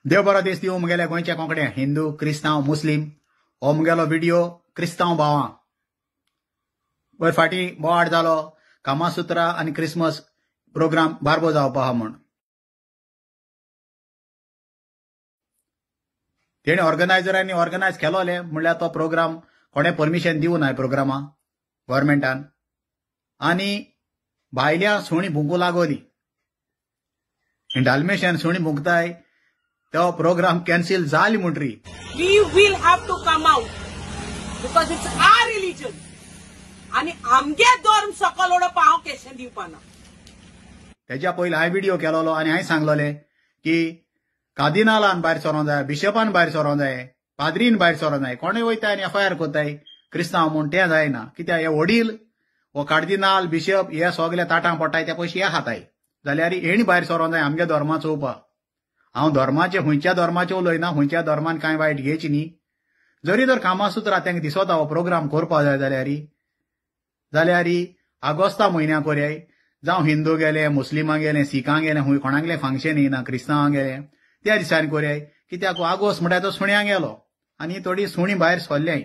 देव बरो दीस दिवं मुगेले गोंयच्या कोंकणे हिंदू क्रिस्तांव मुस्लीम हो मुगेलो व्हिडिओ क्रिस्तांव भावां वर फाटी बोवाड जालो कामासुत्रा आनी क्रिसमस प्रोग्राम बारबो जावपा हा म्हूण तेणे ऑर्गनायझरांनी ऑर्गनायज केलोले म्हणल्यार तो प्रोग्राम कोणे परमिशन दिवं ना प्रोग्रामा गव्हर्मेंटान आनी भायल्या सुणी भुंकू लागोली डाल्मेशियन सुणी भुंकताय तो प्रोग्राम कॅन्सल जाली म्हणटरी we will have to come out because it's our religion आणि आमगे धर्म सकल ओडप हांव केशें दिवपाना तेच्या पयलीं हांवें व्हिडिओ केलोलो आनी हांवें सांगलोलें की कार्दिनालान भायर सरों जाय बिशपान भायर सरों जाय पाद्रीन भायर सरों जाय कोणें वयताय आनी एफआयआर कोताय क्रिस्तांव म्हूण तें जायना कित्याक हे वडील वो कार्दिनाल बिशप हे सगळे ताटां पडटाय ते पयशे हे खाताय जाल्यार हेणी भायर सरों जाय आमगे धर्मा चोवपाक हांव धर्माचे खंयच्या धर्माचे उलयना खंयच्या धर्मान कांय वायट घेवची न्ही जरी तर कामासुत्रा तांकां दिसता हो प्रोग्राम करपा जाय जाल्यार आगोस्ता म्हयन्याक कोरयाय जावं हिंदू गेले मुस्लिमां गेले सिखां गेले खूंय कोणागेलें फंक्शन येना क्रिस्तांवां गेले त्या दिसांनी कोरयाय कित्याक आगोस्ट म्हळ्यार तो सुण्यांक गेलो आनी थोडी सुणी भायर सरल्याय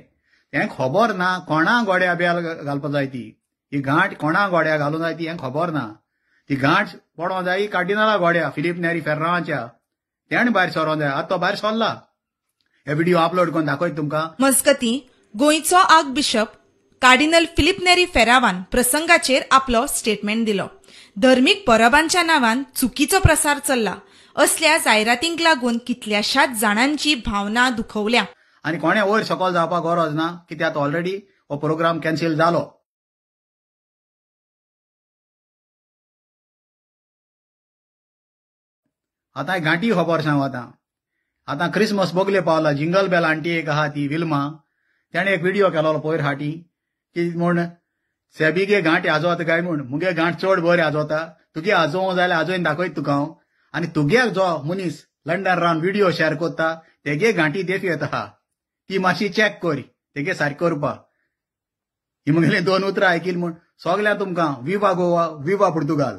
हें खबर ना कोणा गोड्या बेल घालपा जाय ती ही गांठ कोणा गोड्या घालूं जाय ती हें खबर ना ती गांठ पडों जाय कार्डिनाला गोड्या फिलीप नेरी फेर्रांवाच्या तेणे भायर सरों जाय आतां तो भायर सरला हे व्हिडिओ अपलोड करून दाखयत तुमकां मजगतीं गोंयचो आर्क बिशप कार्डिनल फिलीप नेरी फेरावान प्रसंगाचेर आपलो स्टेटमेंट दिलो धर्मीक परबांच्या नांवान चुकीचो प्रसार चल्ला असल्या जायरातींक लागून कितल्याशाच जाणांची भावना दुखवल्या आनी कोणें वयर सकयल जावपाक गरज ना कित्याक ऑलरेडी हो प्रोग्राम कॅन्सल जालो आतां घांटी खबर सांग आतां क्रिसमस बोगले पावला जिंगल बेल आंटी एक आहा ती विल्मा तेणे एक व्हिडिओ केलोलो पयर हाटी की म्हूण सेबीगे गांठ आजोवता काय म्हूण मुगे गांठ चड बरें आजोवता तुगे आजोवं जाल्यार आजोवन दाखयत तुका हांव आनी तुगे जो मनीस लंडन रावन व्हिडिओ शेअर कोत्ता तेगे गांठी देख येता आहा ती मातशी चॅक कर तेगे सारकें करपा ही मुगेली 2 उतरां आयकिल म्हूण सगळ्या तुमकां विवा गोवा विवा पुर्तुगाल